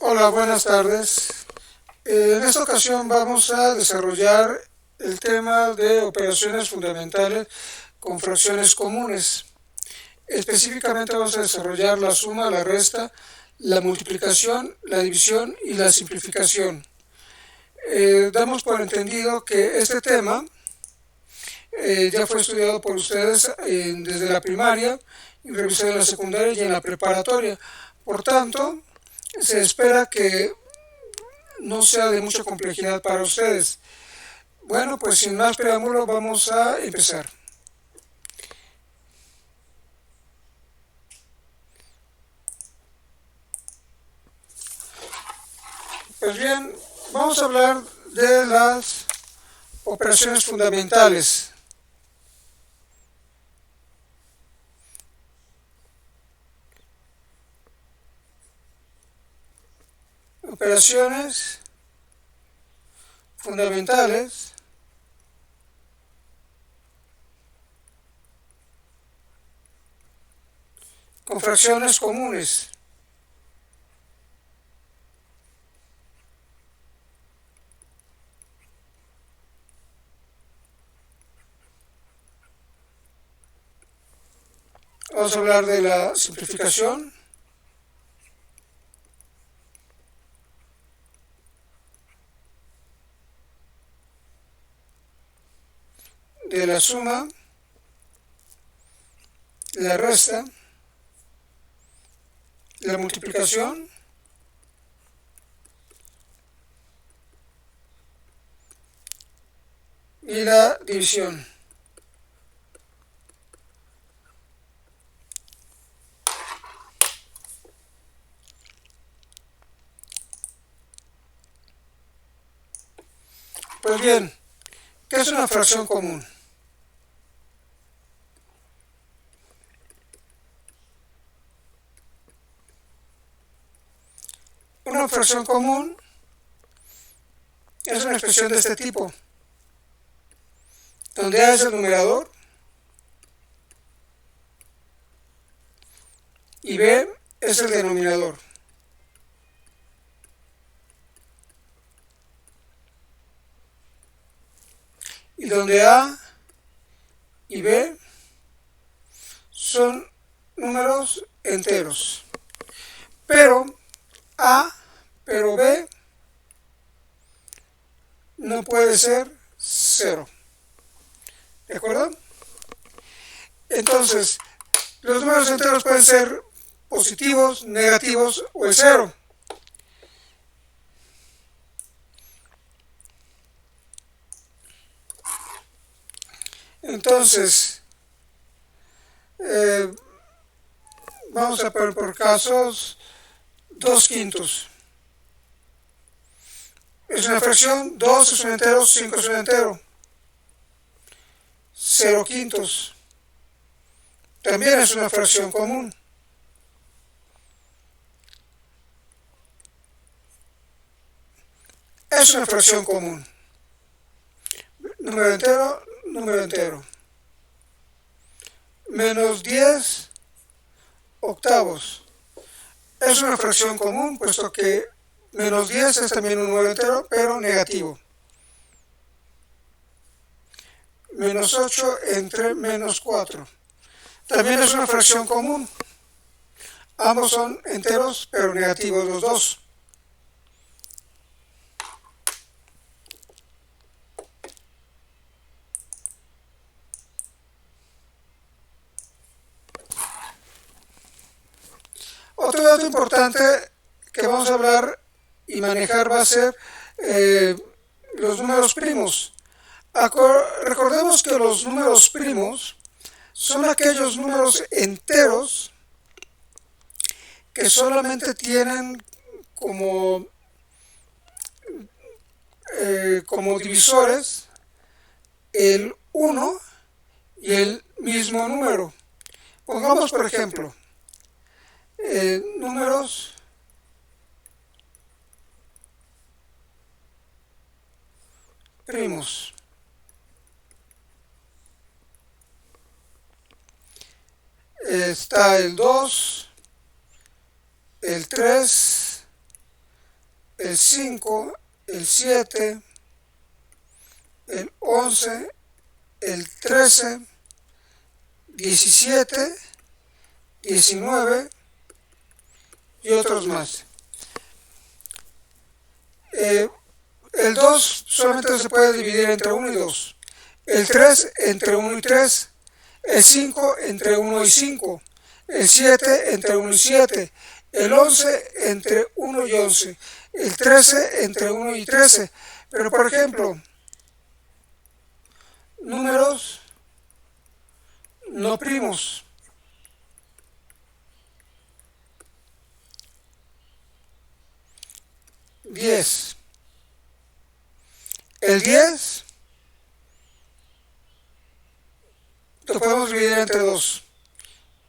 Hola, buenas tardes. En esta ocasión vamos a desarrollar el tema de operaciones fundamentales con fracciones comunes. Específicamente vamos a desarrollar la suma, la resta, la multiplicación, la división y la simplificación. Damos por entendido que este tema ya fue estudiado por ustedes desde la primaria, y revisado en la secundaria y en la preparatoria. Por tanto, se espera que no sea de mucha complejidad para ustedes. Bueno, pues sin más preámbulo vamos a empezar. Pues bien, vamos a hablar de las operaciones fundamentales. Operaciones fundamentales con fracciones comunes. Vamos a hablar de la simplificación, de la suma, de la resta, de la multiplicación y la división. Pues bien, ¿qué es una fracción común? Una fracción común es una expresión de este tipo, donde A es el numerador y B es el denominador. Y donde A y B son números enteros. Pero pero B no puede ser 0. ¿De acuerdo? Entonces, los números enteros pueden ser positivos, negativos o el 0. Entonces, vamos a poner por casos 2 quintos. Es una fracción, 2 es un entero, 5 es un entero. 0 quintos también es una fracción común. Es una fracción común. Número entero, número entero. Menos 10 octavos. Es una fracción común, puesto que menos 10 es también un número entero, pero negativo. Menos 8 entre menos 4. También es una fracción común. Ambos son enteros, pero negativos los dos. Otro dato importante que vamos a hablar y manejar va a ser los números primos. Recordemos que los números primos son aquellos números enteros que solamente tienen como divisores el 1 y el mismo número. Pongamos, por ejemplo, números primos. Está el 2, el 3, el 5, el 7, el 11, el 13, 17, 19 y otros más. El 2 solamente se puede dividir entre 1 y 2. El 3 entre 1 y 3. El 5 entre 1 y 5. El 7 entre 1 y 7. El 11 entre 1 y 11. El 13 entre 1 y 13. Pero por ejemplo, números no primos. Diez. El 10 lo podemos dividir entre 2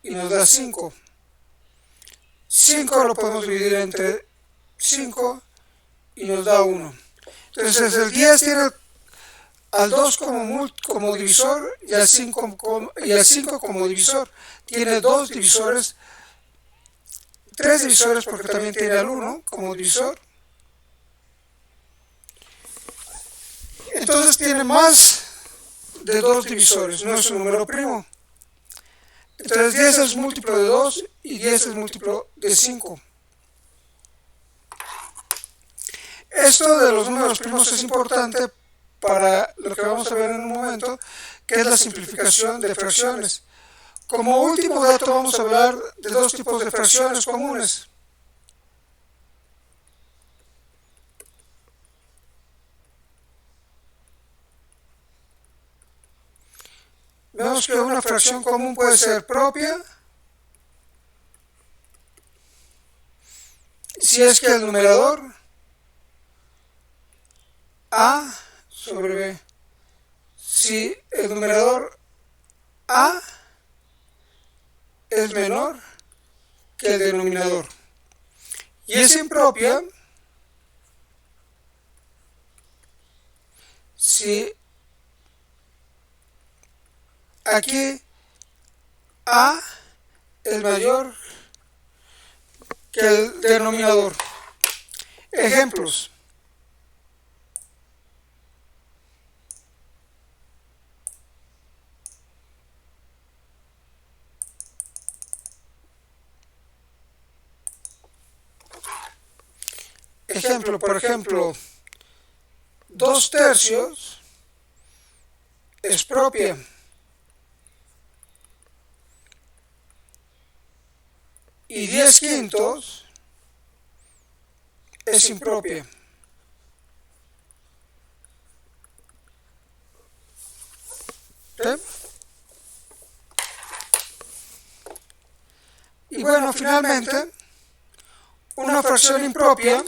y nos da 5. 5 lo podemos dividir entre 5 y nos da 1. Entonces el 10 tiene al 2 como divisor y al 5 como divisor. Tiene dos divisores, tres divisores porque también tiene al 1 como divisor. Entonces tiene más de dos divisores, no es un número primo. Entonces 10 es múltiplo de 2 y 10 es múltiplo de 5. Esto de los números primos es importante para lo que vamos a ver en un momento, que es la simplificación de fracciones. Como último dato vamos a hablar de dos tipos de fracciones comunes. Vemos que una fracción común puede ser propia si es que el numerador A sobre B, si el numerador A es menor que el denominador. Y es impropia si aquí A es mayor que el denominador. Ejemplos. Por ejemplo, 2 tercios es propia. Y 10 quintos es impropia. ¿Sí? Y bueno, finalmente, una fracción impropia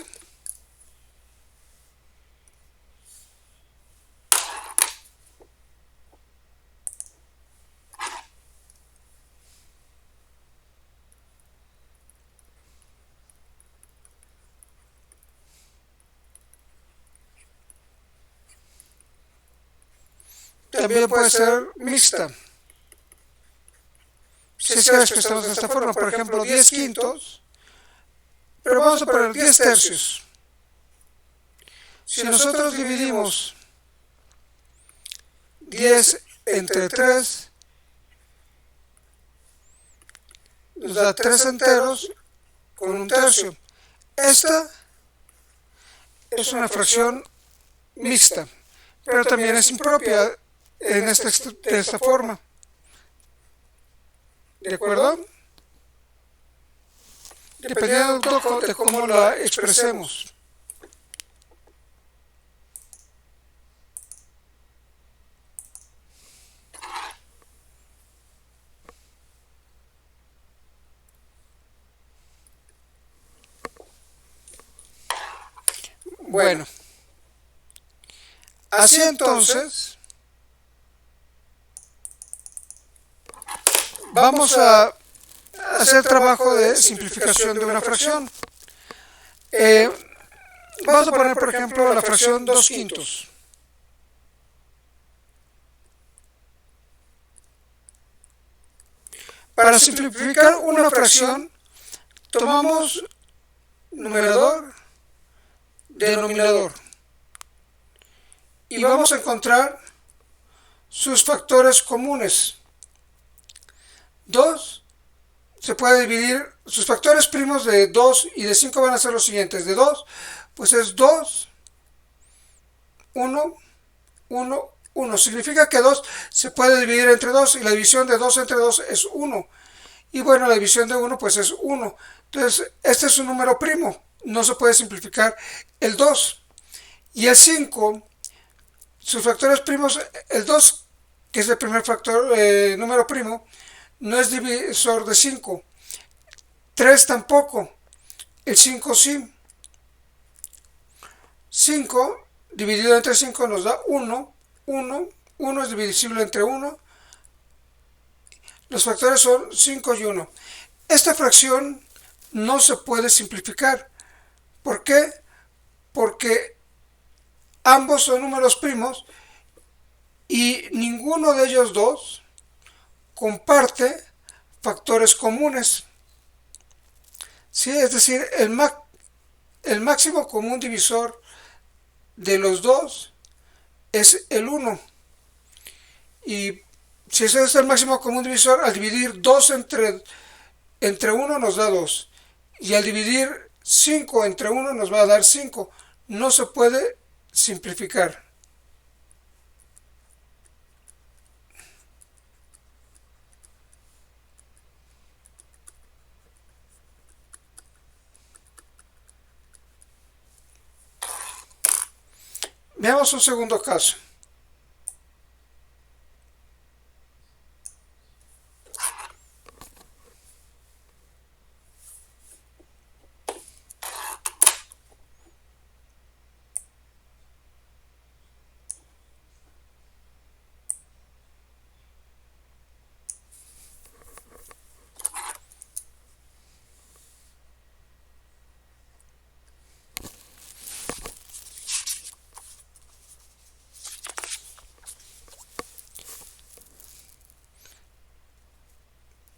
también puede ser mixta. Si es que expresamos de esta forma, por ejemplo, 10 quintos, pero vamos a poner 10 tercios. Si nosotros dividimos 10 entre 3, nos da 3 enteros con un tercio. Esta es una fracción mixta, pero también es impropia de esta forma. ¿De acuerdo? Dependiendo de cómo la expresemos. Bueno, así entonces, vamos a hacer trabajo de simplificación de una fracción. Vamos a poner, por ejemplo, la fracción 2 quintos. Para simplificar una fracción, tomamos numerador denominador. Y vamos a encontrar sus factores comunes. 2 se puede dividir, sus factores primos de 2 y de 5 van a ser los siguientes. De 2, pues es 2, 1, 1, 1. Significa que 2 se puede dividir entre 2 y la división de 2 entre 2 es 1. Y bueno, la división de 1 pues es 1. Entonces, este es un número primo. No se puede simplificar el 2. Y el 5, sus factores primos, el 2, que es el primer factor, número primo, no es divisor de 5. 3 tampoco. El 5 sí. 5 dividido entre 5 nos da 1. 1. 1 es divisible entre 1. Los factores son 5 y 1. Esta fracción no se puede simplificar. ¿Por qué? Porque ambos son números primos y ninguno de ellos dos comparte factores comunes. ¿Sí? Es decir, el máximo común divisor de los dos es el 1. Y si ese es el máximo común divisor, al dividir 2 entre 1 nos da 2. Y al dividir 5 entre 1 nos va a dar 5. No se puede simplificar. Veamos un segundo caso.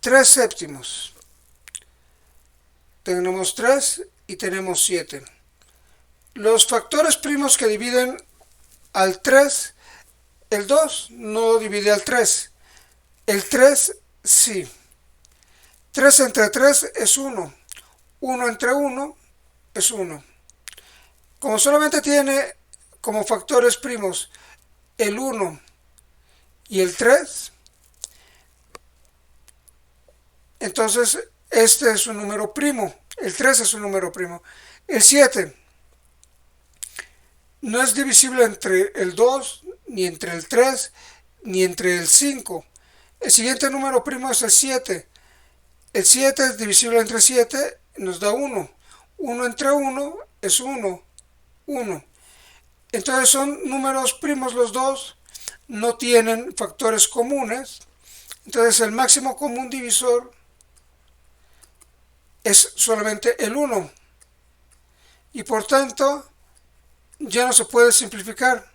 Tres séptimos. Tenemos 3 y tenemos 7. Los factores primos que dividen al 3, el 2 no divide al 3. El 3 sí. 3 entre 3 es 1. 1 entre 1 es 1. Como solamente tiene como factores primos el 1 y el 3, entonces este es un número primo. El 3 es un número primo. El 7 no es divisible entre el 2, ni entre el 3, ni entre el 5. El siguiente número primo es el 7. El 7 es divisible entre 7, nos da 1. 1 entre 1 es 1. 1. Entonces son números primos los dos, no tienen factores comunes. Entonces el máximo común divisor es solamente el 1. Y por tanto, ya no se puede simplificar.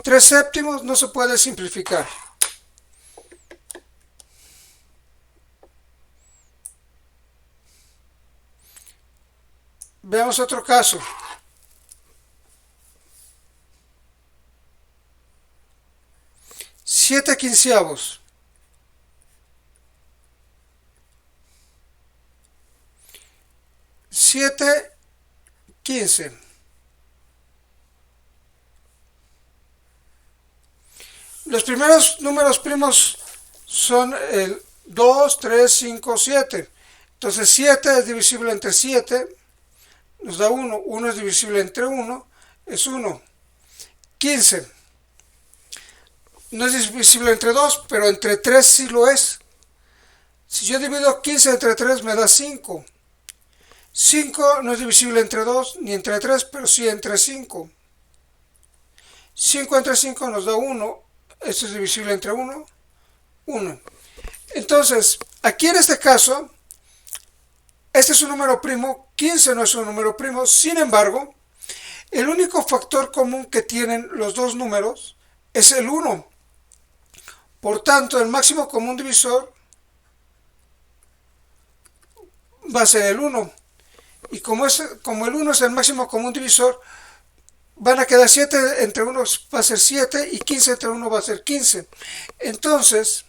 Tres séptimos no se puede simplificar. Veamos otro caso. 7 quinceavos. 7 15. Los primeros números primos son el 2, 3, 5, 7. Entonces 7 es divisible entre 7, nos da 1. 1 es divisible entre 1, es 1. 15. No es divisible entre 2, pero entre 3 sí lo es. Si yo divido 15 entre 3 me da 5. 5 no es divisible entre 2 ni entre 3, pero sí entre 5. 5 entre 5 nos da 1. Esto es divisible entre 1. 1. Entonces, aquí en este caso, este es un número primo, 15 no es un número primo. Sin embargo, el único factor común que tienen los dos números es el 1. Por tanto, el máximo común divisor va a ser el 1. Y como el 1 es el máximo común divisor, van a quedar 7 entre 1 va a ser 7 y 15 entre 1 va a ser 15. Entonces,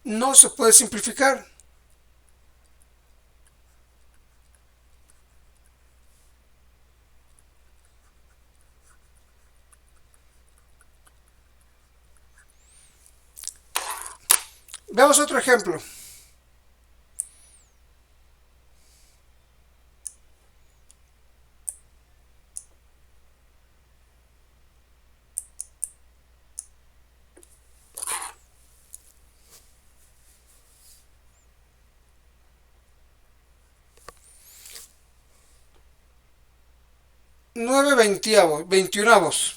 no se puede simplificar. Veamos otro ejemplo. Nueve veintiunavos.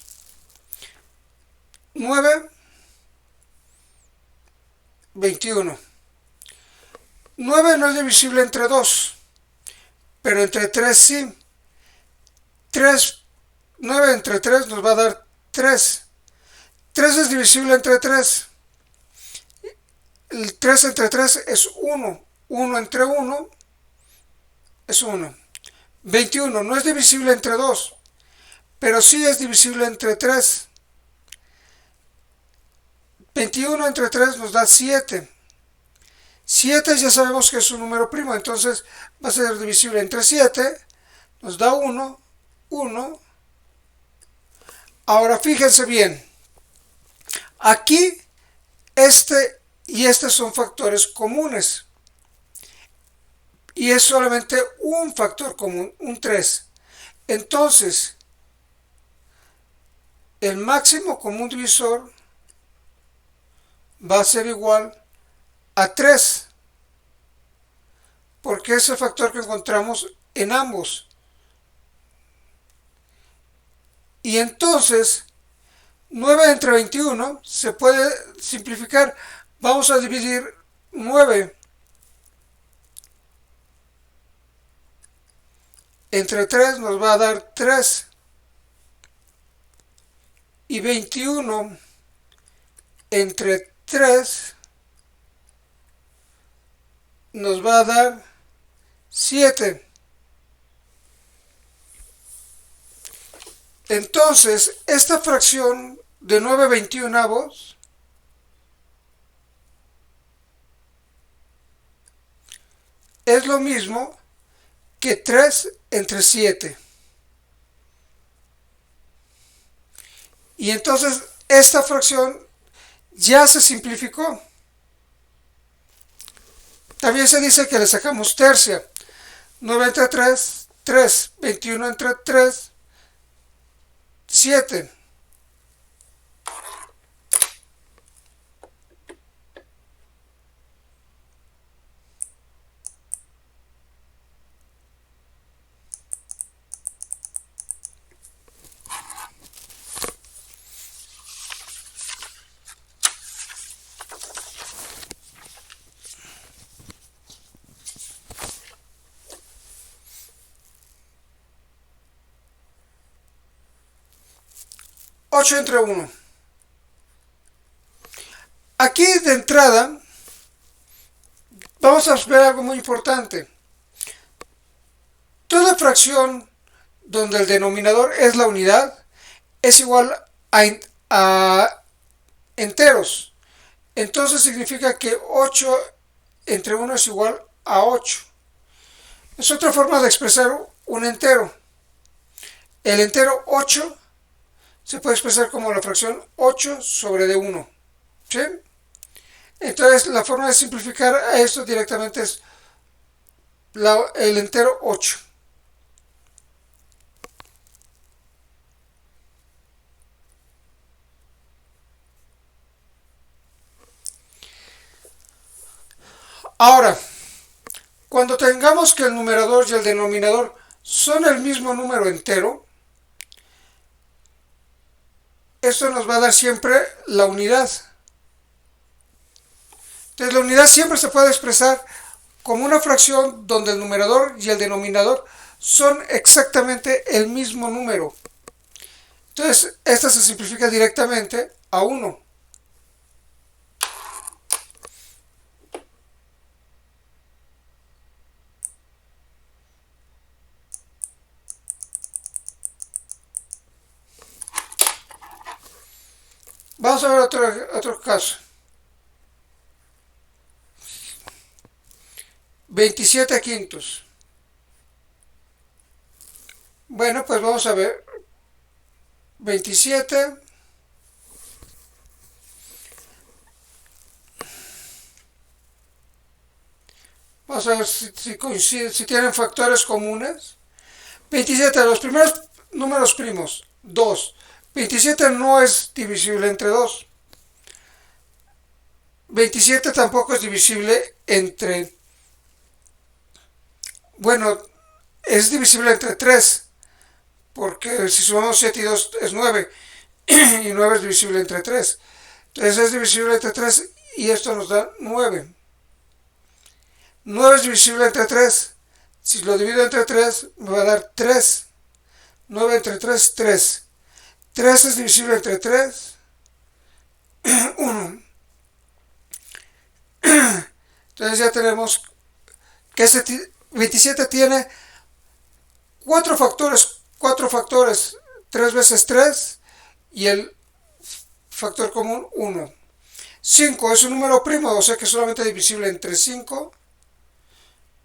9, 21. 9 no es divisible entre 2, pero entre 3 sí. 9 entre 3 nos va a dar 3. 3 es divisible entre 3. El 3 entre 3 es 1. 1 entre 1 es 1. 21 no es divisible entre 2, pero sí es divisible entre 3. 21 entre 3 nos da 7. 7 ya sabemos que es un número primo, entonces va a ser divisible entre 7. Nos da 1, 1. Ahora fíjense bien. Aquí este y este son factores comunes. Y es solamente un factor común, un 3. Entonces, el máximo común divisor va a ser igual a 3, porque es el factor que encontramos en ambos. Y entonces, 9 entre 21 se puede simplificar. Vamos a dividir 9 entre 3 nos va a dar 3. Y 21 entre 3 nos va a dar 7. Entonces, esta fracción de 9 veintiunavos es lo mismo que 3 entre 7. Y entonces esta fracción ya se simplificó. También se dice que le sacamos tercia. 9 entre 3, 3. 21 entre 3, 7. Ocho entre 1. Aquí de entrada vamos a ver algo muy importante. Toda fracción donde el denominador es la unidad es igual a enteros. Entonces significa que 8 entre 1 es igual a 8. Es otra forma de expresar un entero. El entero 8 se puede expresar como la fracción 8 sobre de 1. ¿Sí? Entonces la forma de simplificar a esto directamente es el entero 8. Ahora, cuando tengamos que el numerador y el denominador son el mismo número entero, esto nos va a dar siempre la unidad. Entonces la unidad siempre se puede expresar como una fracción donde el numerador y el denominador son exactamente el mismo número. Entonces esta se simplifica directamente a 1. Vamos a ver otro caso. 27 quintos. Bueno, pues vamos a ver. 27. Vamos a ver si coinciden, si tienen factores comunes. 27, los primeros números primos, 2. 27 no es divisible entre 2. 27 tampoco es divisible entre... Bueno, es divisible entre 3, porque si sumamos 7 y 2 es 9, y 9 es divisible entre 3. Entonces es divisible entre 3 y esto nos da 9. 9 es divisible entre 3. Si lo divido entre 3 me va a dar 3. 9 entre 3, 3. 3 es divisible entre 3. 1. Entonces ya tenemos que este 27 tiene 4 factores. 4 factores. 3 veces 3 y el factor común 1. 5 es un número primo, o sea que es solamente divisible entre 5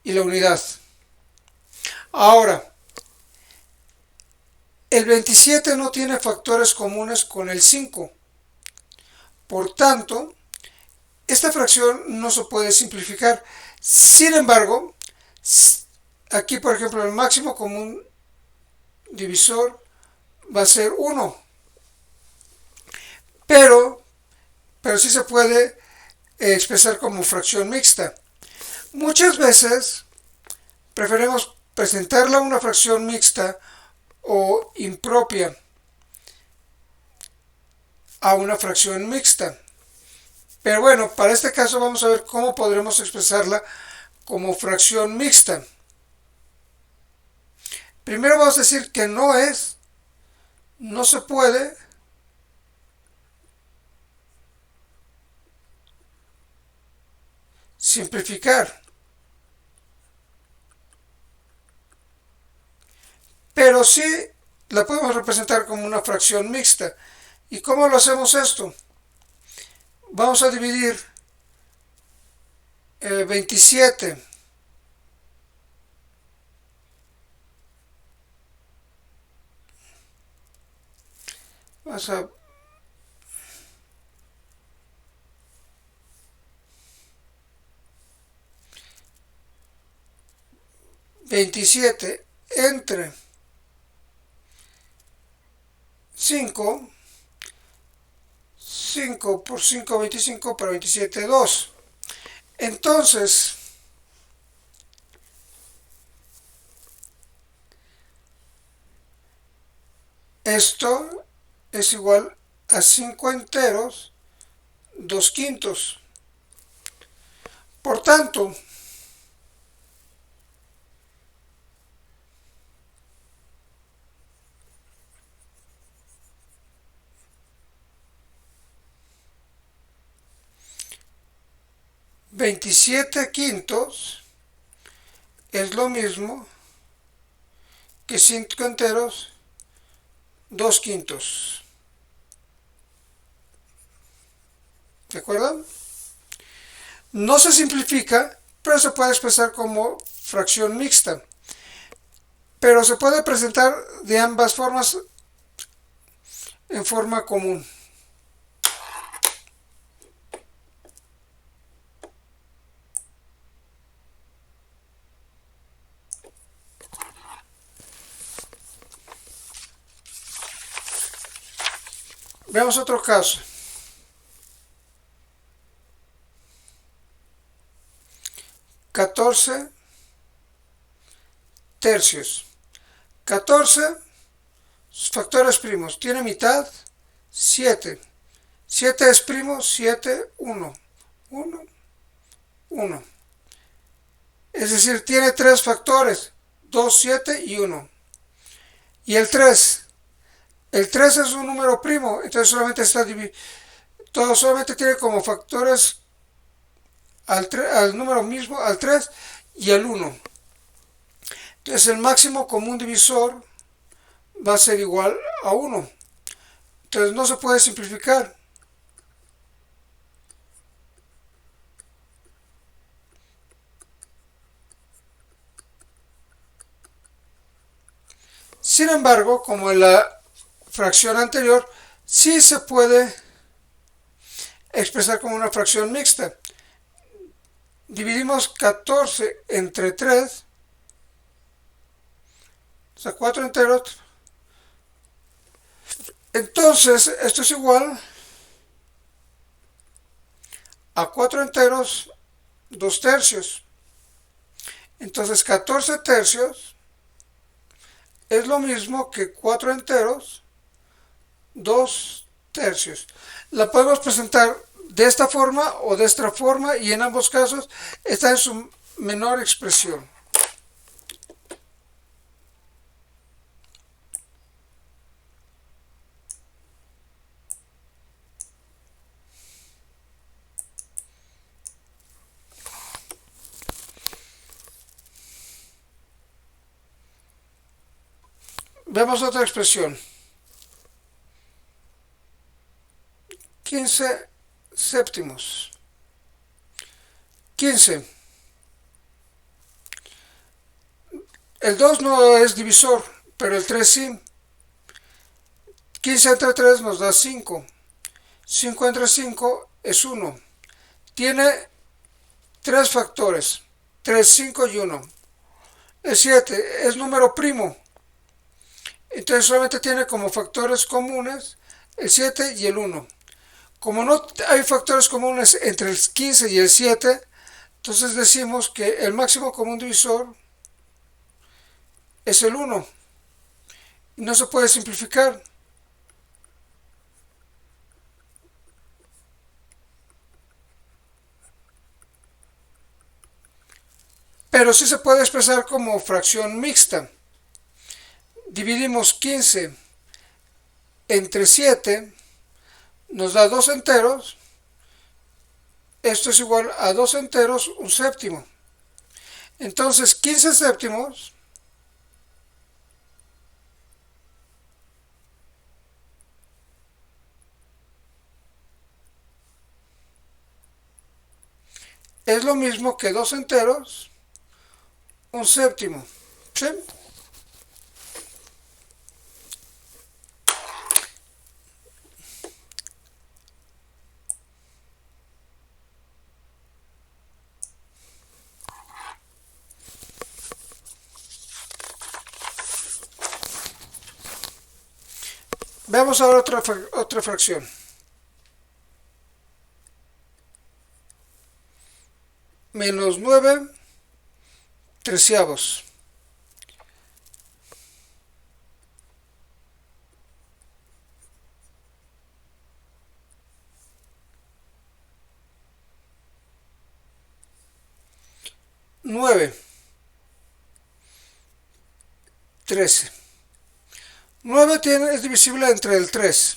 y la unidad. Ahora, el 27 no tiene factores comunes con el 5. Por tanto, esta fracción no se puede simplificar. Sin embargo, aquí por ejemplo el máximo común divisor va a ser 1. Pero sí se puede expresar como fracción mixta. Muchas veces preferimos presentarla una fracción mixta o impropia a una fracción mixta. Pero bueno, para este caso vamos a ver cómo podremos expresarla como fracción mixta. Primero vamos a decir que no se puede simplificar. Pero sí la podemos representar como una fracción mixta. ¿Y cómo lo hacemos esto? Vamos a dividir 27 vamos a 27 entre 5. 5 por 5, 25, para 27, 2. Entonces, esto es igual a 5 enteros, 2 quintos. Por tanto, $27 quintos es lo mismo que 5 enteros, 2 quintos. ¿De acuerdo? No se simplifica, pero se puede expresar como fracción mixta. Pero se puede presentar de ambas formas en forma común. Veamos otro caso. 14 tercios. 14 factores primos. Tiene mitad 7. 7 es primo, 7, 1. 1, 1. Es decir, tiene 3 factores. 2, 7 y 1. Y el 3. El 3 es un número primo, entonces solamente está dividido. Solamente tiene como factores al número mismo, al 3 y al 1. Entonces el máximo común divisor va a ser igual a 1. Entonces no se puede simplificar. Sin embargo, como en la fracción anterior, sí se puede expresar como una fracción mixta. Dividimos 14 entre 3, o sea, 4 enteros. Entonces, esto es igual a 4 enteros, 2 tercios. Entonces, 14 tercios es lo mismo que 4 enteros, 2 tercios. La podemos presentar de esta forma o de esta forma, y en ambos casos está en su menor expresión. Vemos otra expresión. 15 séptimos. 15. El 2 no es divisor, pero el 3 sí. 15 entre 3 nos da 5. 5 entre 5 es 1. Tiene 3 factores. 3, 5 y 1. El 7 es número primo. Entonces solamente tiene como factores comunes el 7 y el 1. Como no hay factores comunes entre el 15 y el 7, entonces decimos que el máximo común divisor es el 1. Y no se puede simplificar. Pero sí se puede expresar como fracción mixta. Dividimos 15 entre 7, nos da 2 enteros. Esto es igual a 2 enteros, un séptimo. Entonces 15 séptimos es lo mismo que 2 enteros, un séptimo. ¿Sí? Veamos ahora otra fracción. Menos 9 treceavos. Nueve. 13. 9 es divisible entre el 3.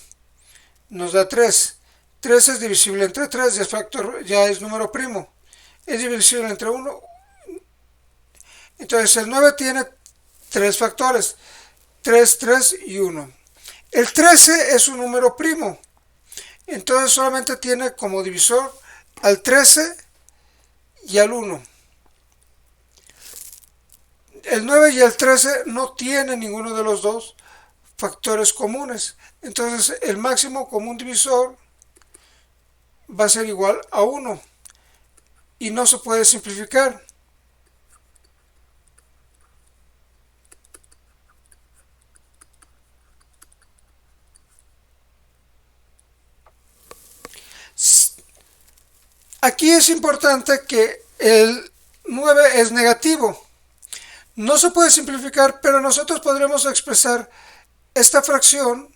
Nos da 3. 3 es divisible entre 3, ya es número primo. Es divisible entre 1. Entonces el 9 tiene 3 factores. 3, 3 y 1. El 13 es un número primo. Entonces solamente tiene como divisor al 13 y al 1. El 9 y el 13 no tienen ninguno de los dos factores comunes. Entonces el máximo común divisor va a ser igual a 1 y no se puede simplificar. Aquí es importante que el 9 es negativo. No se puede simplificar, pero nosotros podremos expresar esta fracción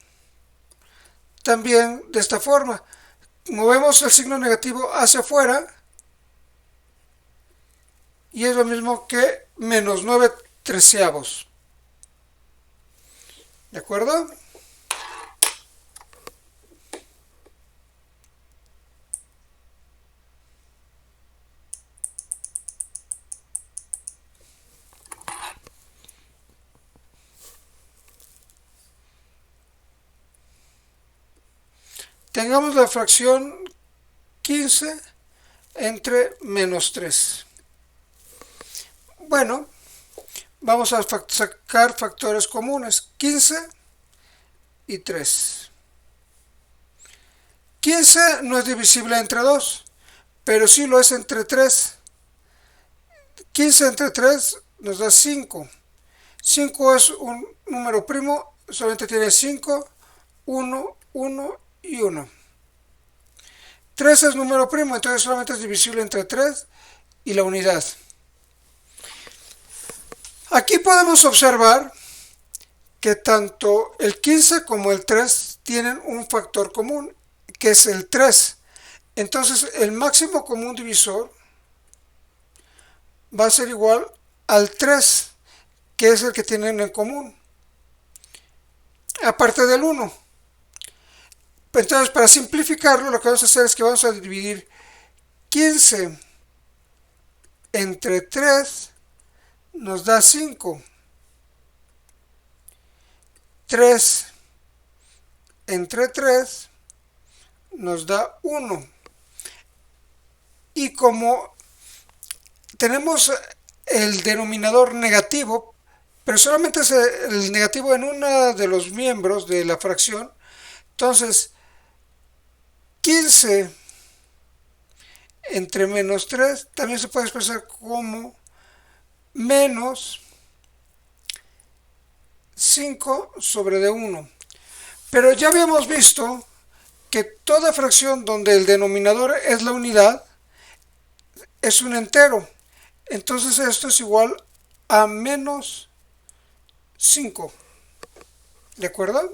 también de esta forma. Movemos el signo negativo hacia afuera y es lo mismo que menos 9 treceavos. ¿De acuerdo? Tengamos la fracción 15 entre menos 3. Bueno, Vamos a sacar factores comunes, 15 y 3. 15 no es divisible entre 2, pero sí lo es entre 3. 15 entre 3 nos da 5. 5 es un número primo, solamente tiene 5, 1, 1 y 1. 3 es número primo, entonces solamente es divisible entre 3 y la unidad. Aquí podemos observar que tanto el 15 como el 3 tienen un factor común, que es el 3. Entonces el máximo común divisor va a ser igual al 3, que es el que tienen en común, aparte del 1. Entonces, para simplificarlo, lo que vamos a hacer es que vamos a dividir 15 entre 3, nos da 5. 3 entre 3 nos da 1. Y como tenemos el denominador negativo, pero solamente es el negativo en uno de los miembros de la fracción, entonces 15 entre menos 3 también se puede expresar como menos 5 sobre de 1. Pero ya habíamos visto que toda fracción donde el denominador es la unidad es un entero. Entonces esto es igual a menos 5. ¿De acuerdo?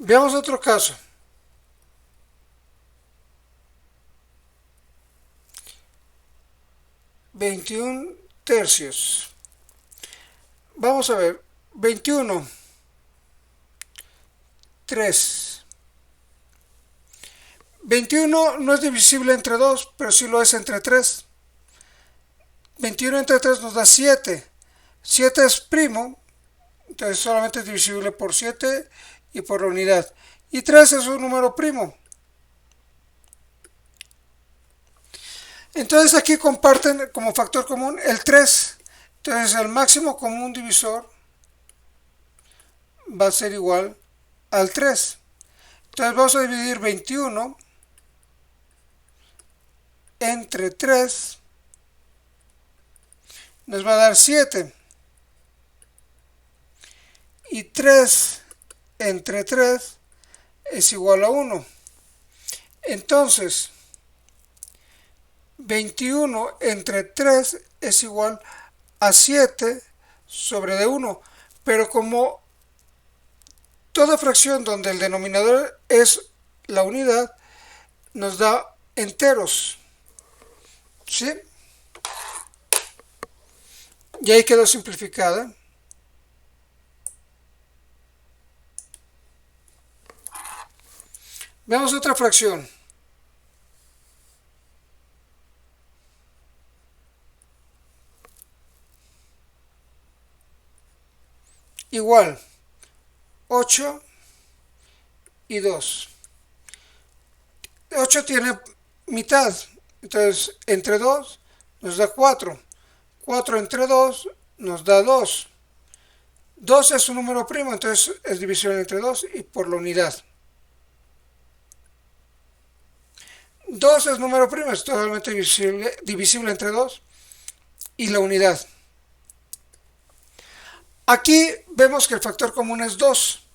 Veamos otro caso. 21 tercios. Vamos a ver. 21, 3. 21 no es divisible entre 2, pero sí lo es entre 3. 21 entre 3 nos da 7. 7 es primo, entonces solamente es divisible por 7 y por la unidad. Y 3 es un número primo. Entonces aquí comparten como factor común el 3. Entonces el máximo común divisor va a ser igual al 3. Entonces vamos a dividir 21 entre 3. Nos va a dar 7. Y 3 entre 3 es igual a 1. Entonces 21 entre 3 es igual a 7 sobre de 1. Pero como toda fracción donde el denominador es la unidad, nos da enteros. ¿Sí? Y ahí quedó simplificada. Veamos otra fracción. Igual 8 y 2. 8 tiene mitad, entonces entre 2 nos da 4. 4 entre 2 nos da 2. 2 es un número primo, entonces es divisible entre 2 y por la unidad. 2 es número primo, es totalmente divisible entre 2 y la unidad. Aquí vemos que el factor común es 2.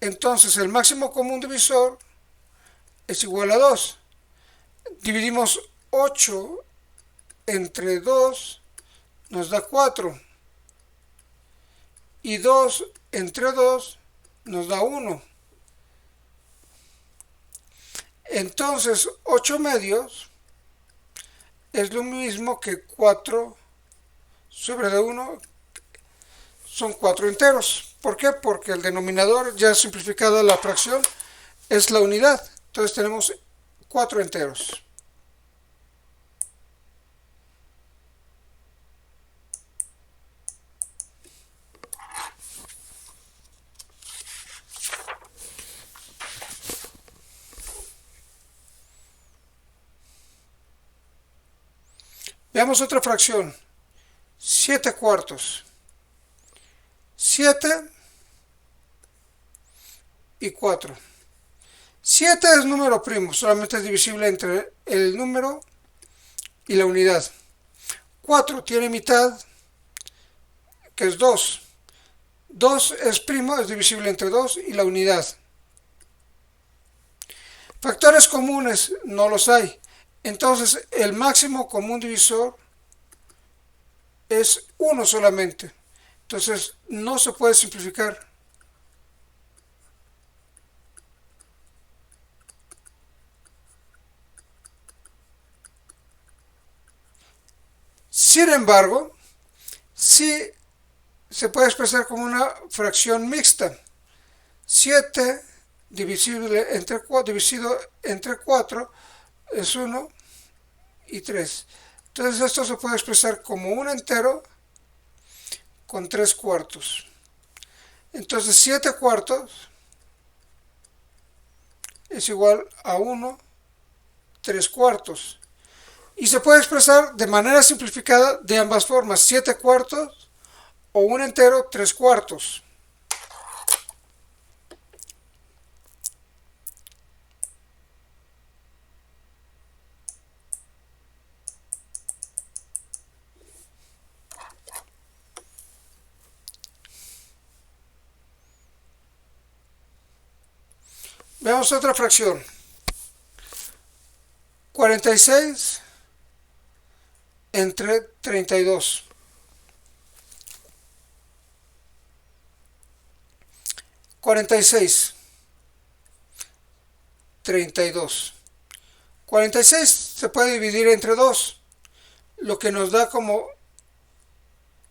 Entonces el máximo común divisor es igual a 2. Dividimos 8 entre 2 nos da 4. Y 2 entre 2 nos da 1. Entonces 8 medios es lo mismo que 4 sobre de 1 son 4 enteros. ¿Por qué? Porque el denominador, ya simplificada la fracción, es la unidad. Entonces tenemos 4 enteros. Veamos otra fracción. 7 cuartos. 7 y 4. 7 es número primo, solamente es divisible entre el número y la unidad. 4 tiene mitad, que es 2. 2 es primo, es divisible entre 2 y la unidad. Factores comunes no los hay. Entonces el máximo común divisor es 1 solamente. Entonces no se puede simplificar. Sin embargo, sí se puede expresar como una fracción mixta. 7 divisible entre 4, dividido entre 4 es 1 y 3. Entonces esto se puede expresar como un entero con 3 cuartos. Entonces 7 cuartos es igual a 1, 3 cuartos. Y se puede expresar de manera simplificada de ambas formas, 7 cuartos o un entero 3 cuartos. Veamos otra fracción. 46 entre 32. 46, 32. 46 se puede dividir entre 2, lo que nos da como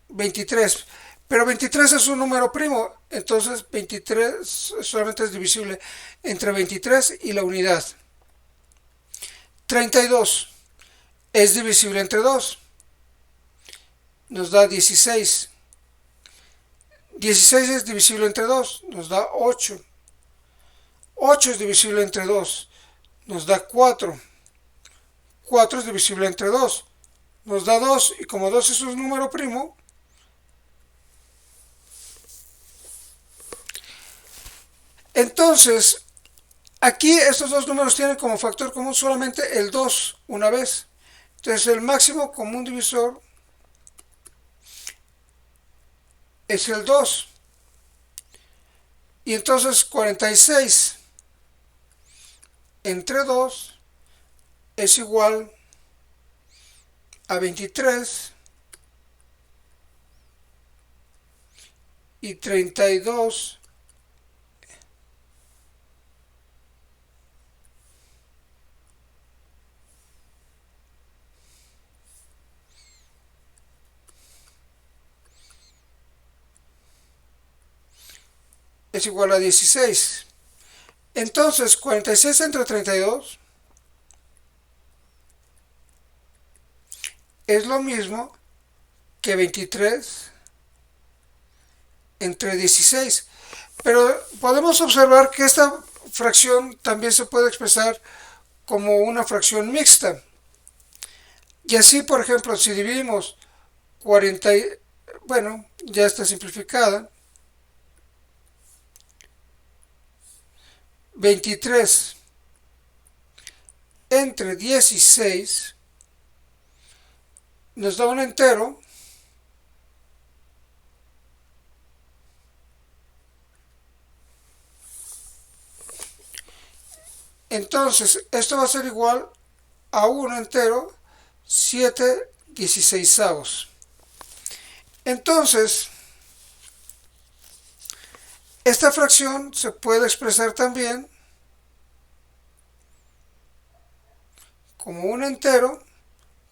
23. Pero 23 es un número primo, entonces 23 solamente es divisible entre 23 y la unidad. 32 es divisible entre 2, nos da 16. 16 es divisible entre 2, nos da 8. 8 es divisible entre 2, nos da 4. 4 es divisible entre 2, nos da 2, y como 2 es un número primo, entonces aquí estos dos números tienen como factor común solamente el 2 una vez. Entonces el máximo común divisor es el 2. Y entonces 46 entre 2 es igual a 23, y 32 es igual a 16. Entonces 46 entre 32 es lo mismo que 23 entre 16. Pero podemos observar que esta fracción también se puede expresar como una fracción mixta. Y así, por ejemplo, si dividimos 40, bueno, ya está simplificada, 23 entre 16 nos da un entero Entonces, esto va a ser igual a un entero 7/16. Entonces, esta fracción se puede expresar también como un entero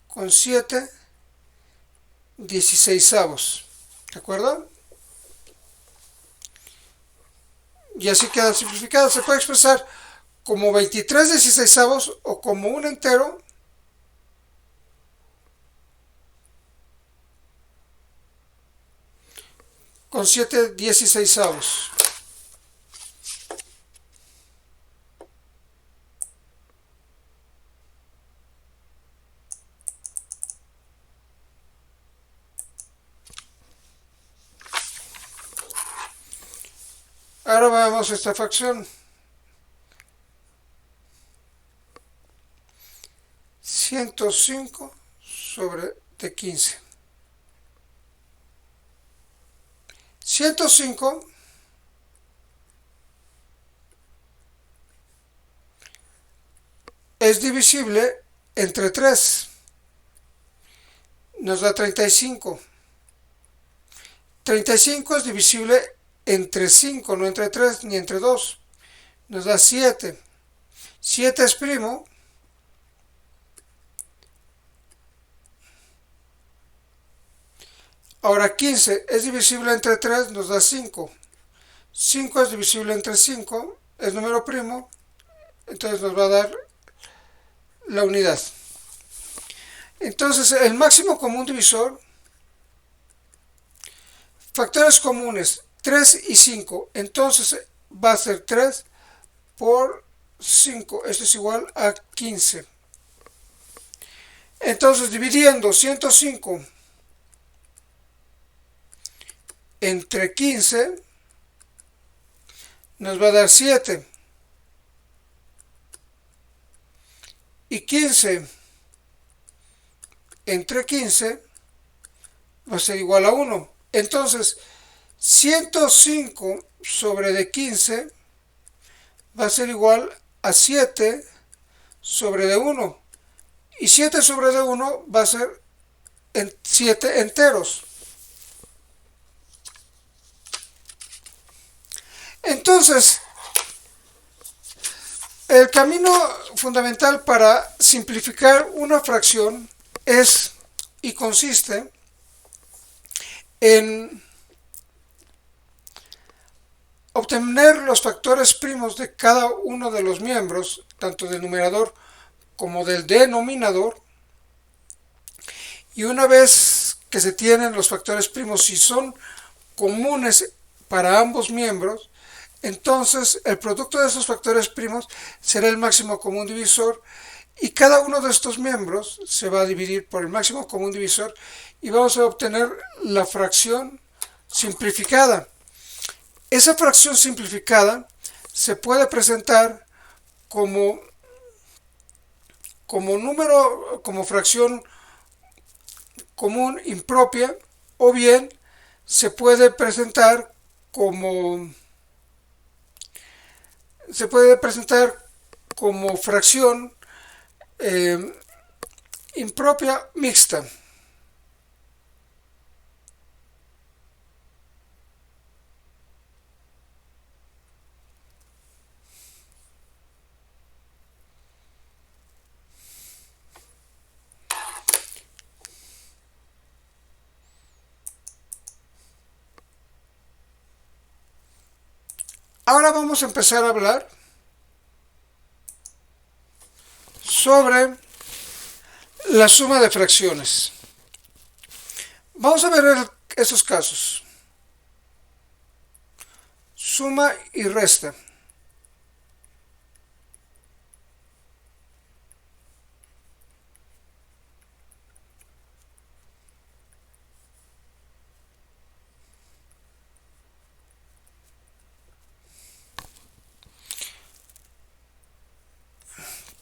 con 7/16. ¿De acuerdo? Y así queda simplificado. Se puede expresar como 23/16 o como un entero con 7/16. Ahora veamos esta fracción. 105 sobre de 15. 105 es divisible entre 3. Nos da 35. 35 es divisible entre 5, no entre 3 ni entre 2. Nos da 7. 7 es primo. Ahora 15 es divisible entre 3, nos da 5. 5 es divisible entre 5, es número primo, entonces nos va a dar la unidad. Entonces el máximo común divisor, factores comunes 3 y 5, entonces va a ser 3 por 5, esto es igual a 15. Entonces dividiendo 105 entre 15 nos va a dar 7. Y 15 entre 15 va a ser igual a 1. Entonces 105 sobre de 15 va a ser igual a 7 sobre de 1. Y 7 sobre de 1 va a ser 7 enteros. Entonces, el camino fundamental para simplificar una fracción es y consiste en obtener los factores primos de cada uno de los miembros, tanto del numerador como del denominador, y una vez que se tienen los factores primos, si son comunes para ambos miembros, entonces el producto de esos factores primos será el máximo común divisor y cada uno de estos miembros se va a dividir por el máximo común divisor y vamos a obtener la fracción simplificada. Esa fracción simplificada se puede presentar como fracción común impropia, o bien se puede presentar como fracción impropia mixta. Ahora vamos a empezar a hablar sobre la suma de fracciones. Vamos a ver estos casos. Suma y resta.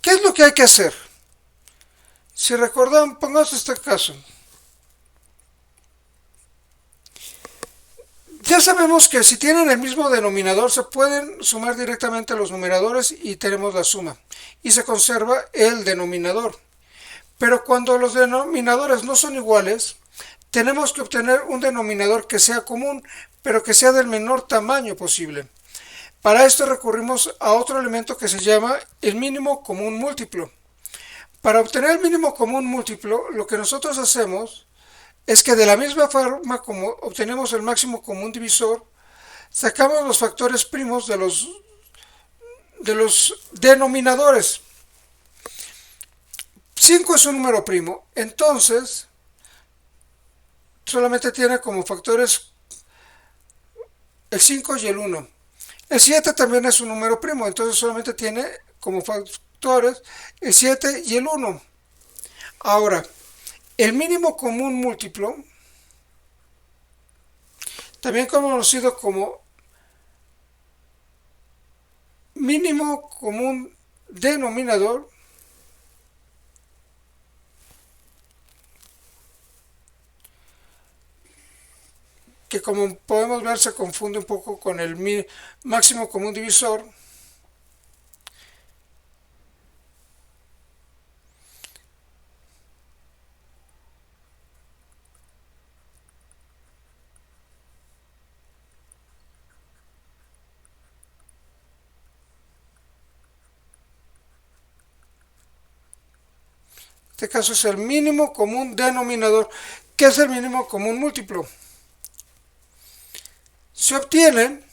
¿Qué es lo que hay que hacer? Si recordan, pongamos este caso. Ya sabemos que si tienen el mismo denominador se pueden sumar directamente los numeradores y tenemos la suma. Y se conserva el denominador. Pero cuando los denominadores no son iguales, tenemos que obtener un denominador que sea común, pero que sea del menor tamaño posible. Para esto recurrimos a otro elemento que se llama el mínimo común múltiplo. Para obtener el mínimo común múltiplo, lo que nosotros hacemos es que de la misma forma como obtenemos el máximo común divisor, sacamos los factores primos de los denominadores. 5 es un número primo, entonces solamente tiene como factores el 5 y el 1. El 7 también es un número primo, entonces solamente tiene como factores el 7 y el 1. Ahora, el mínimo común múltiplo, también conocido como mínimo común denominador que, como podemos ver, se confunde un poco con el máximo común divisor. En este caso es el mínimo común denominador. ¿Qué es el mínimo común múltiplo? Se obtiene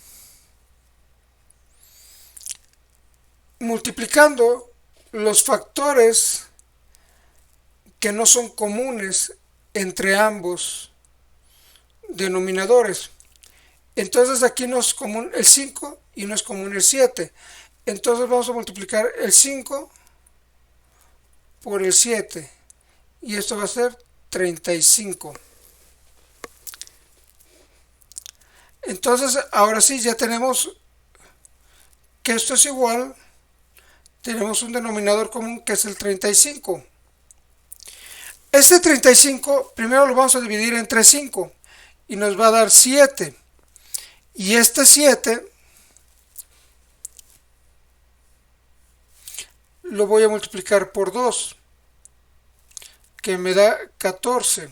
multiplicando los factores que no son comunes entre ambos denominadores. Entonces aquí no es común el 5 y no es común el 7. Entonces vamos a multiplicar el 5 por el 7 y esto va a ser 35. Entonces ahora sí ya tenemos que esto es igual, tenemos un denominador común que es el 35. Este 35 primero lo vamos a dividir entre 5 y nos va a dar 7. Y este 7 lo voy a multiplicar por 2, que me da 14.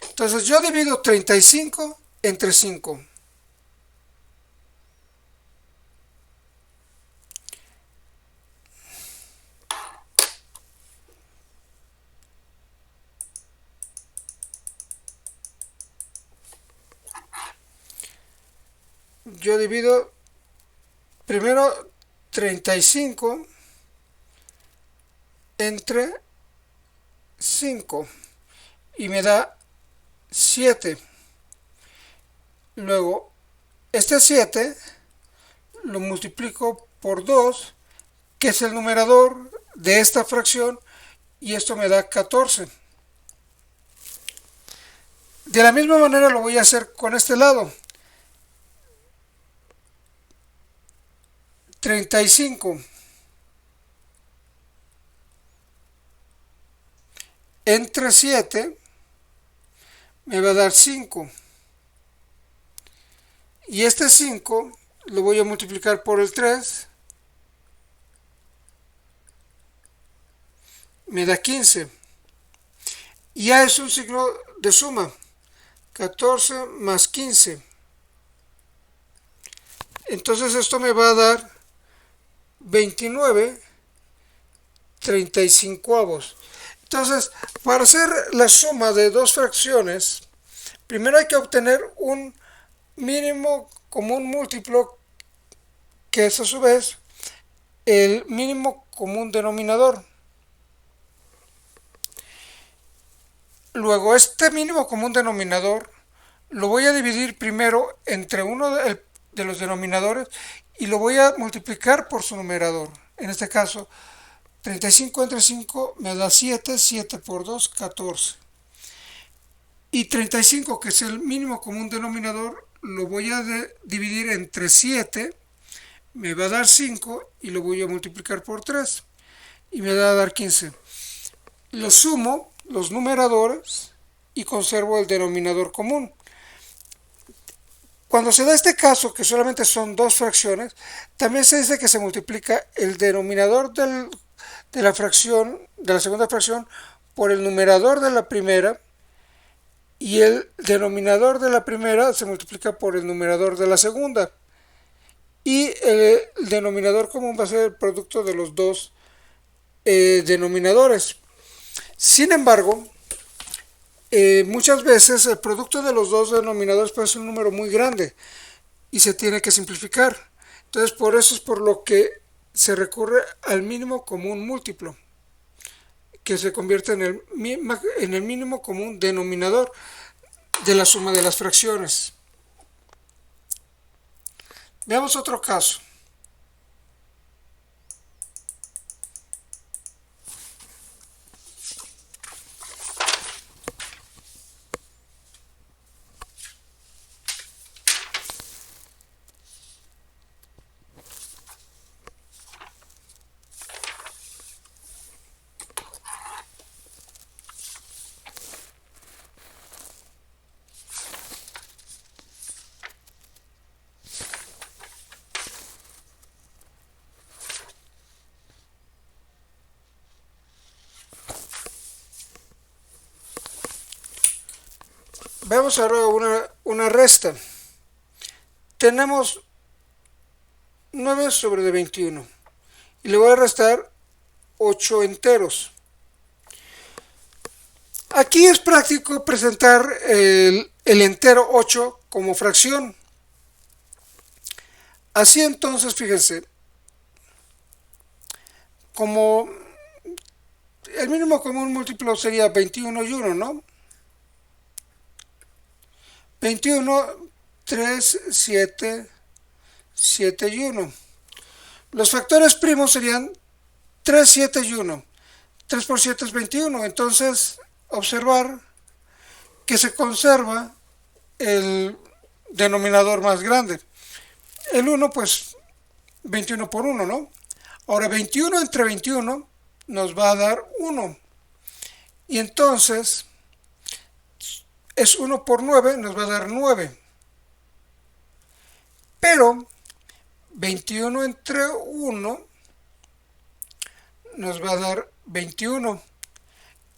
Entonces yo divido 35 entre 5. Yo divido primero 35 entre 5 y me da 7. Luego este 7 lo multiplico por 2, que es el numerador de esta fracción, y esto me da 14. De la misma manera lo voy a hacer con este lado. 35 entre 7 me va a dar 5. Y este 5 lo voy a multiplicar por el 3, me da 15. Y ya es un signo de suma. 14 más 15. Entonces esto me va a dar 29/35. Entonces, para hacer la suma de dos fracciones, primero hay que obtener un mínimo común múltiplo, que es a su vez el mínimo común denominador. Luego este mínimo común denominador lo voy a dividir primero entre uno de los denominadores y lo voy a multiplicar por su numerador. En este caso, 35 entre 5 me da 7, 7 por 2, 14. Y 35, que es el mínimo común denominador, lo voy a dividir entre 7, me va a dar 5 y lo voy a multiplicar por 3 y me va a dar 15. Lo sumo los numeradores y conservo el denominador común. Cuando se da este caso, que solamente son dos fracciones, también se dice que se multiplica el denominador de la fracción, de la segunda fracción, por el numerador de la primera, y el denominador de la primera se multiplica por el numerador de la segunda. Y el denominador común va a ser el producto de los dos denominadores. Sin embargo, muchas veces el producto de los dos denominadores puede ser un número muy grande y se tiene que simplificar. Entonces, por eso es por lo que se recurre al mínimo común múltiplo, que se convierte en el mínimo común denominador de la suma de las fracciones. Veamos otro caso. Veamos ahora una resta. Tenemos 9 sobre de 21 y le voy a restar 8 enteros. Aquí es práctico presentar el entero 8 como fracción. Así entonces, fíjense, como el mínimo común múltiplo sería 21 y 1, ¿no? 21, 3, 7, 7 y 1. Los factores primos serían 3, 7 y 1. 3 por 7 es 21. Entonces, observar que se conserva el denominador más grande. El 1, pues, 21 por 1, ¿no? Ahora, 21 entre 21 nos va a dar 1. Y entonces, es 1 por 9, nos va a dar 9. Pero 21 entre 1 nos va a dar 21.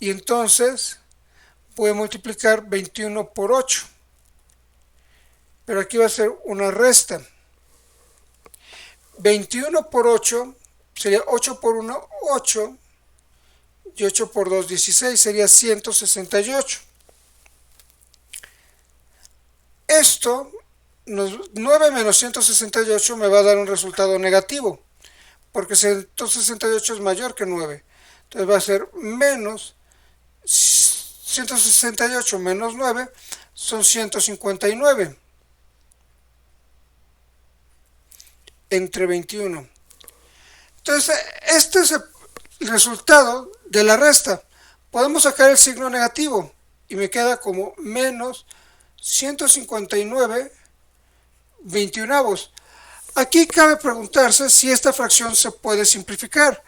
Y entonces voy a multiplicar 21 por 8. Pero aquí va a ser una resta. 21 por 8 sería 8 por 1, 8. Y 8 por 2, 16. Sería 168. Esto, 9 menos 168 me va a dar un resultado negativo, porque 168 es mayor que 9. Entonces va a ser menos 168 menos 9 son 159 entre 21. Entonces, este es el resultado de la resta. Podemos sacar el signo negativo y me queda como menos 159 21avos. Aquí cabe preguntarse si esta fracción se puede simplificar.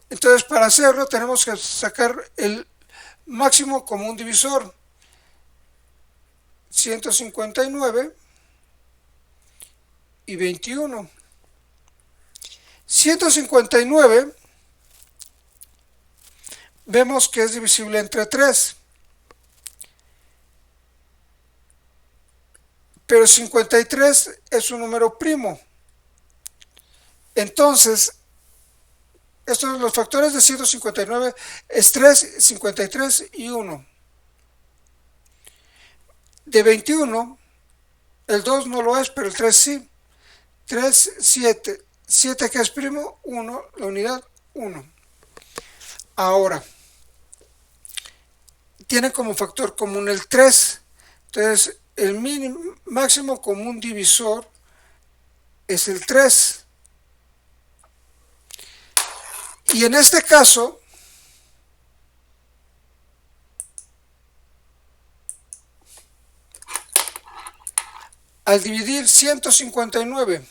Entonces, para hacerlo tenemos que sacar el máximo común divisor. 159 y 21. 159 vemos que es divisible entre 3. Pero 53 es un número primo. Entonces, los factores de 159 es 3, 53 y 1. De 21, el 2 no lo es, pero el 3 sí. 3, 7. 7 que es primo, 1, la unidad 1. Ahora, tiene como factor común el 3. Entonces, el máximo común divisor es el 3. Y en este caso, al dividir 159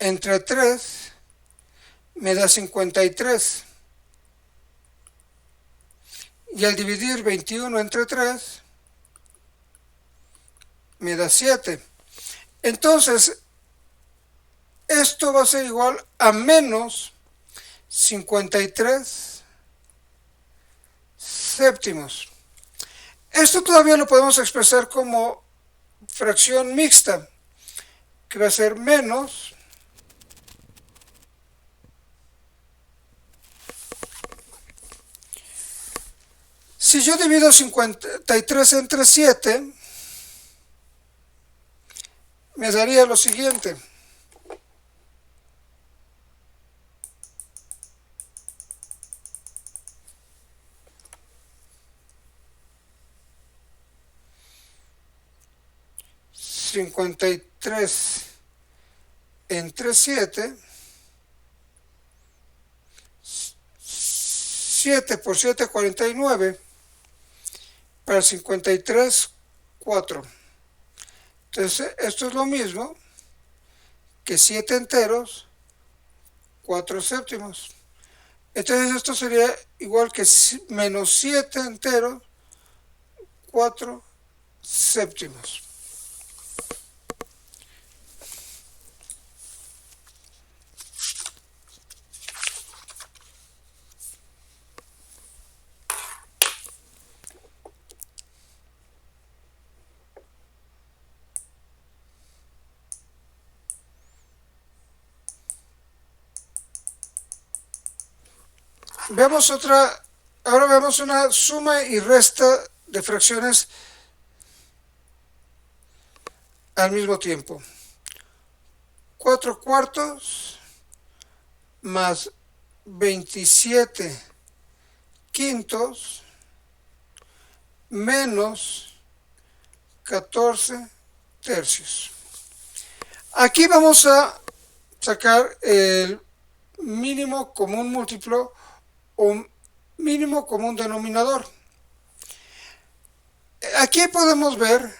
entre 3 me da 53. Y al dividir 21 entre 3 me da 7. Entonces, esto va a ser igual a menos 53 séptimos. Esto todavía lo podemos expresar como fracción mixta, que va a ser menos si yo divido 53 entre 7, me daría lo siguiente. $53 entre 7, 7 por 7, 49, para 53, 4. Entonces, esto es lo mismo que 7 enteros, 4 séptimos. Entonces esto sería igual que menos 7 enteros, 4 séptimos. Vemos otra, ahora vemos una suma y resta de fracciones al mismo tiempo. 4 cuartos más 27 quintos menos 14 tercios. Aquí vamos a sacar el mínimo común múltiplo o mínimo común denominador. Aquí podemos ver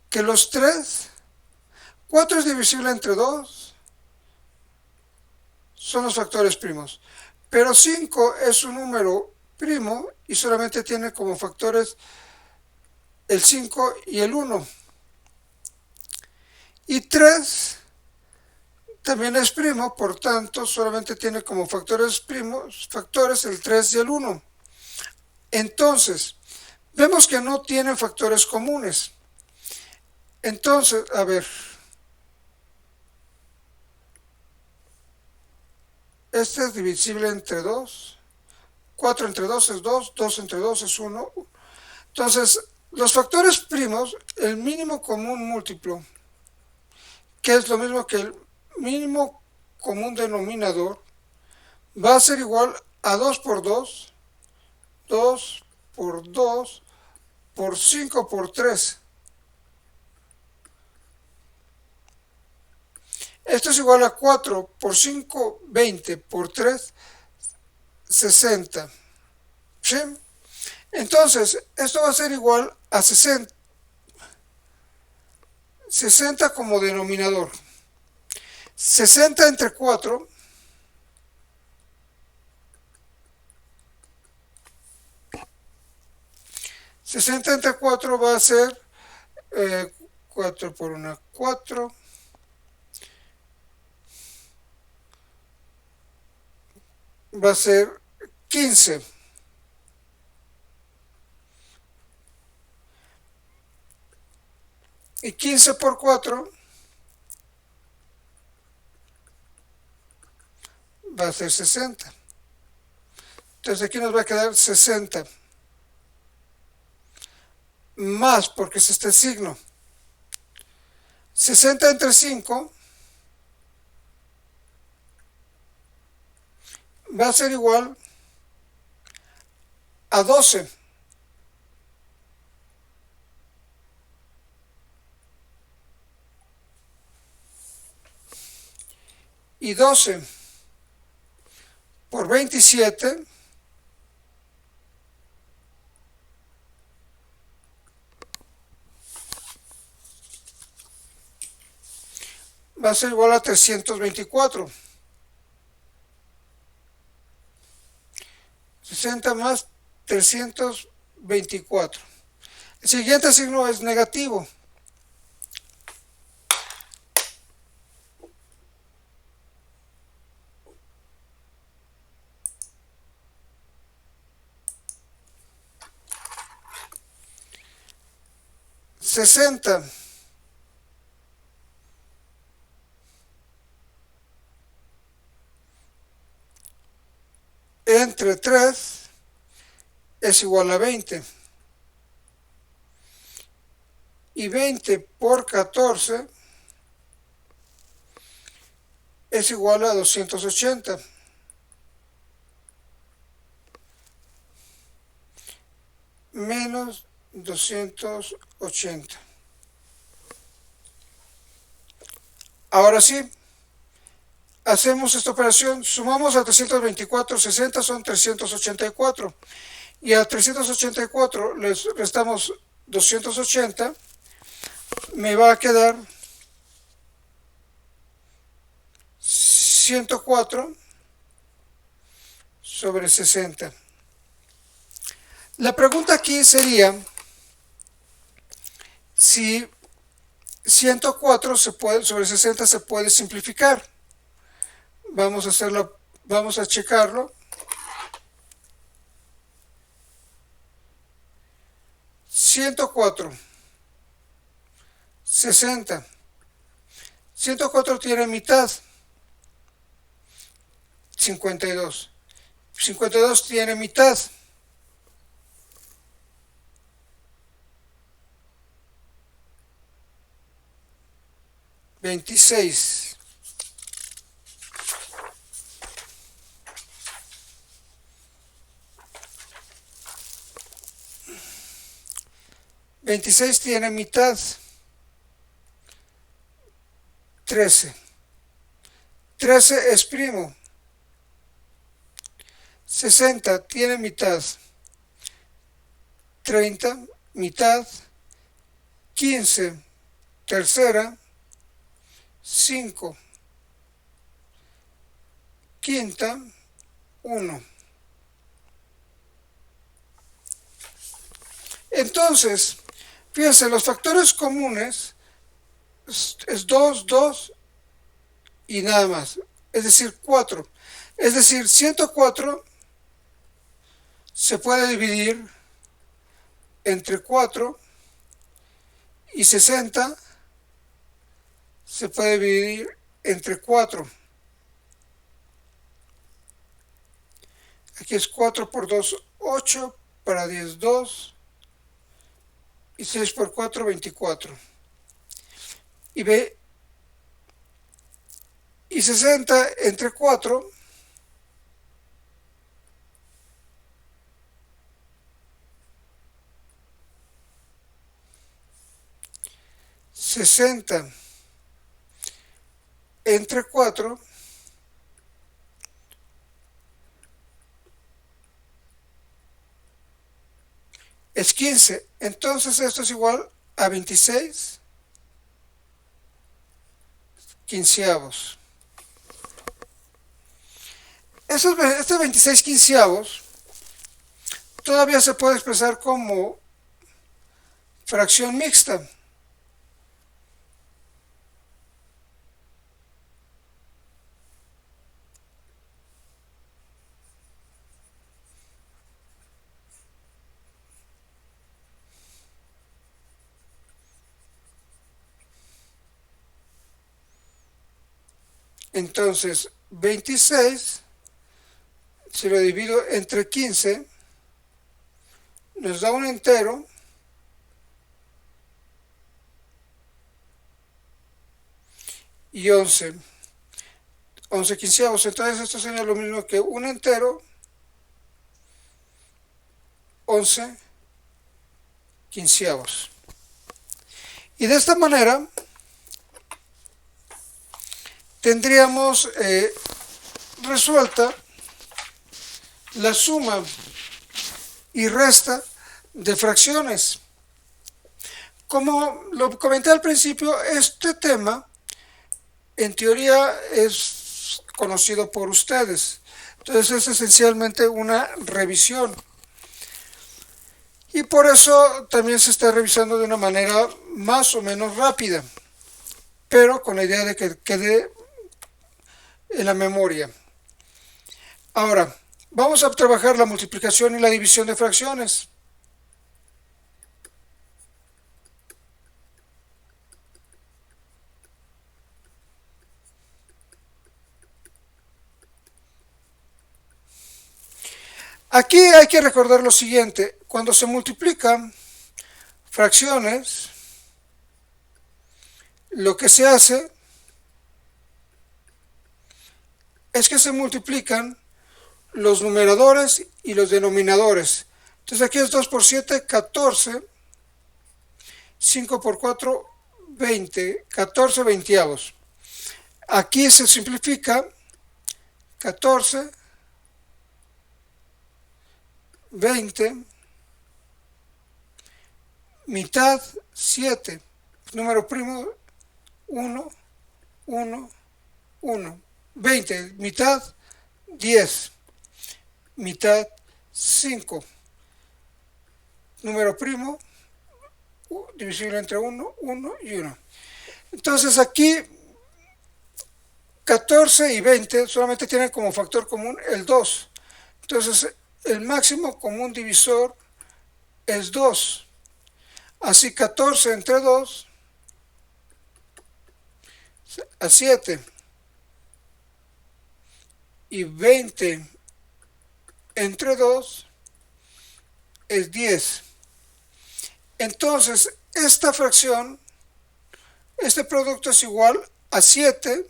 que los 4 es divisible entre 2, son los factores primos, pero 5 es un número primo y solamente tiene como factores el 5 y el 1. Y 3 también es primo, por tanto solamente tiene como factores primos, factores el 3 y el 1. Entonces, vemos que no tienen factores comunes. Entonces, a ver, este es divisible entre 2, 4 entre 2 es 2, 2 entre 2 es 1. Entonces, los factores primos, el mínimo común múltiplo, que es lo mismo que el mínimo común denominador, va a ser igual a 2 por 2, 2 por 2 por 5 por 3. Esto es igual a 4 por 5, 20 por 3, 60. ¿Sí? Entonces, esto va a ser igual a 60. 60 como denominador. 60 entre 4 60 entre 4 va a ser 4 por 1, 4. Va a ser 15. Y 15 por 4 va a ser 60. Entonces aquí nos va a quedar 60. Más, porque es este signo. 60 entre 5 va a ser igual a 12. Y 12 por 27 va a ser igual a 324. 60 más 324. El siguiente signo es negativo. $60 entre 3 es igual a 20. Y 20 por 14 es igual a 280. Menos 280. Ahora sí, hacemos esta operación, sumamos a 324, 60 son 384. Y a 384 les restamos 280, me va a quedar 104 sobre 60. La pregunta aquí sería si 104 sobre 60 se puede simplificar. Vamos a checarlo. 104, 60. 104 tiene mitad, 52. 52 tiene mitad, 26. 26 tiene mitad, 13. 13 es primo. 60 tiene mitad, 30, mitad, 15, tercera, 5, quinta, 1. Entonces, fíjense, los factores comunes es 2, 2 y nada más, es decir, 4. Es decir, 104 se puede dividir entre 4 y 60 se puede dividir entre 4. Aquí es 4 por 2, 8, para 10, 2, y 6 por 4, 24. Y 60 entre 4, ...60 entre 4... es 15. Entonces esto es igual a 26 quinceavos. Este 26 quinceavos todavía se puede expresar como fracción mixta. Entonces, 26, si lo divido entre 15, nos da un entero y 11. 11 quinceavos. Entonces, esto sería lo mismo que un entero, 11 quinceavos. Y de esta manera tendríamos resuelta la suma y resta de fracciones. Como lo comenté al principio, este tema en teoría es conocido por ustedes. Entonces es esencialmente una revisión. Y por eso también se está revisando de una manera más o menos rápida, pero con la idea de que quede en la memoria. Ahora, vamos a trabajar la multiplicación y la división de fracciones. Aquí hay que recordar lo siguiente: cuando se multiplican fracciones, lo que se hace es que se multiplican los numeradores y los denominadores. Entonces aquí es 2 por 7, 14, 5 por 4, 20, 14 veinteavos. Aquí se simplifica 14, 20, mitad, 7, número primo, 1, 1, 1. 20, mitad 10, mitad 5, número primo divisible entre 1, 1 y 1. Entonces aquí 14 y 20 solamente tienen como factor común el 2. Entonces el máximo común divisor es 2. Así 14 entre 2 a 7 y 20 entre 2 es 10. Entonces esta fracción, este producto es igual a 7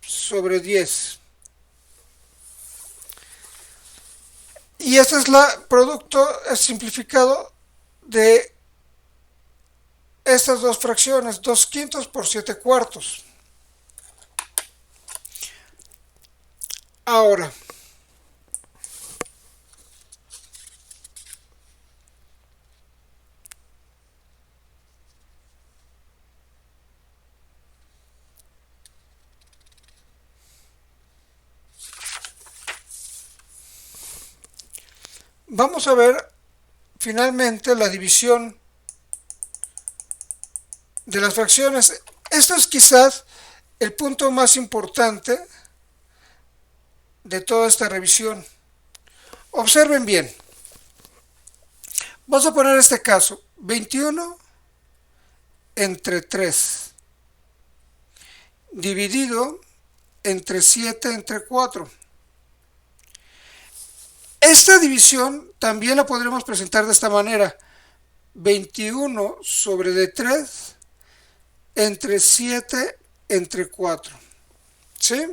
sobre 10. Y este es el producto simplificado de estas dos fracciones, 2 quintos por 7 cuartos. Ahora, vamos a ver finalmente la división de las fracciones. Esto es quizás el punto más importante de toda esta revisión. Observen bien. Vamos a poner este caso, 21 entre 3, dividido entre 7 entre 4. Esta división también la podremos presentar de esta manera, 21 sobre de 3 entre 7 entre 4. ¿Sí?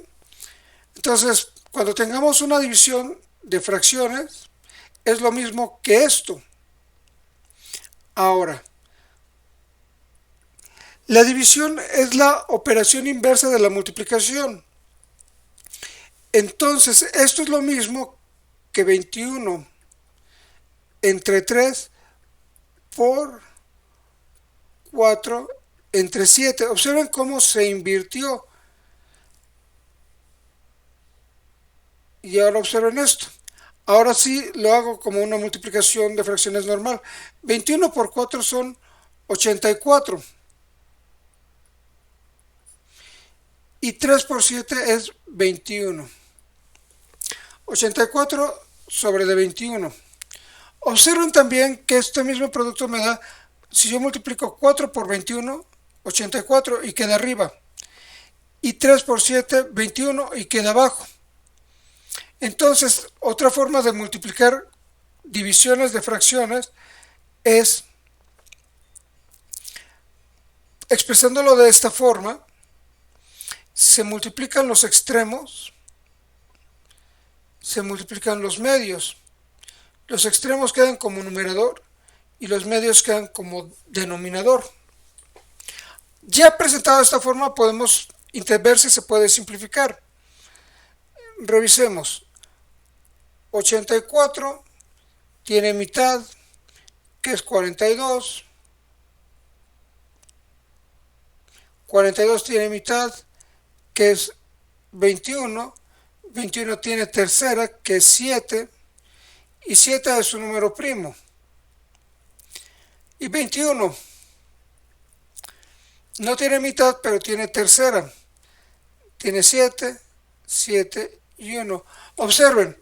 Entonces, cuando tengamos una división de fracciones, es lo mismo que esto. Ahora, la división es la operación inversa de la multiplicación. Entonces, esto es lo mismo que 21 entre 3 por 4 entre 7. Observen cómo se invirtió. Y ahora observen esto. Ahora sí lo hago como una multiplicación de fracciones normal. 21 por 4 son 84. Y 3 por 7 es 21. 84 sobre de 21. Observen también que este mismo producto me da, si yo multiplico 4 por 21, 84 y queda arriba. Y 3 por 7, 21 y queda abajo. Entonces, otra forma de multiplicar divisiones de fracciones es expresándolo de esta forma. Se multiplican los extremos, se multiplican los medios. Los extremos quedan como numerador y los medios quedan como denominador. Ya presentado de esta forma podemos ver si se puede simplificar. Revisemos. 84 tiene mitad, que es 42. 42 tiene mitad, que es 21. 21 tiene tercera, que es 7. Y 7 es un número primo. Y 21 no tiene mitad, pero tiene tercera. Tiene 7, 7 y 1. Observen.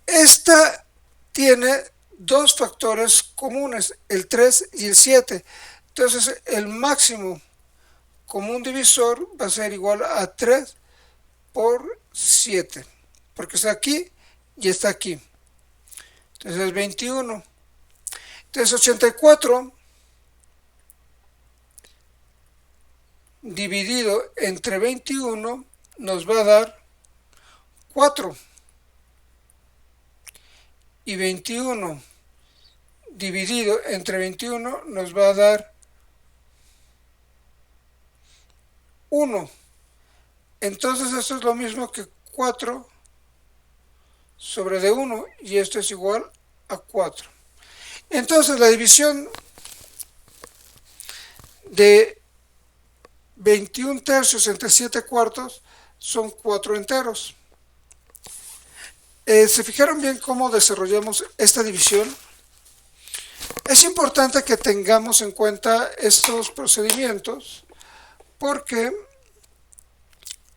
Esta tiene dos factores comunes, el 3 y el 7. Entonces el máximo común divisor va a ser igual a 3 por 7, porque está aquí y está aquí. Entonces es 21. Entonces 84 dividido entre 21 nos va a dar 4. Y 21 dividido entre 21 nos va a dar 1. Entonces esto es lo mismo que 4 sobre de 1 y esto es igual a 4. Entonces la división de 21 tercios entre 7 cuartos son 4 enteros. ¿Se fijaron bien cómo desarrollamos esta división? Es importante que tengamos en cuenta estos procedimientos porque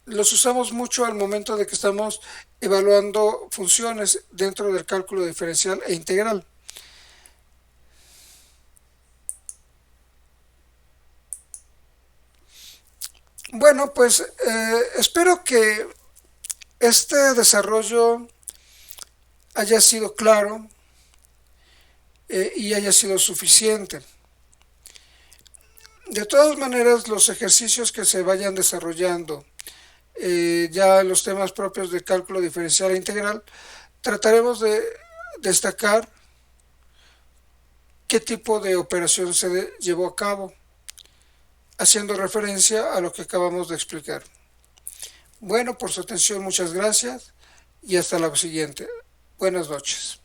los usamos mucho al momento de que estamos evaluando funciones dentro del cálculo diferencial e integral. Bueno, pues espero que este desarrollo haya sido claro y haya sido suficiente. De todas maneras, los ejercicios que se vayan desarrollando ya en los temas propios de cálculo diferencial e integral, trataremos de destacar qué tipo de operación se llevó a cabo, haciendo referencia a lo que acabamos de explicar. Bueno, por su atención, muchas gracias y hasta la siguiente. Buenas noches.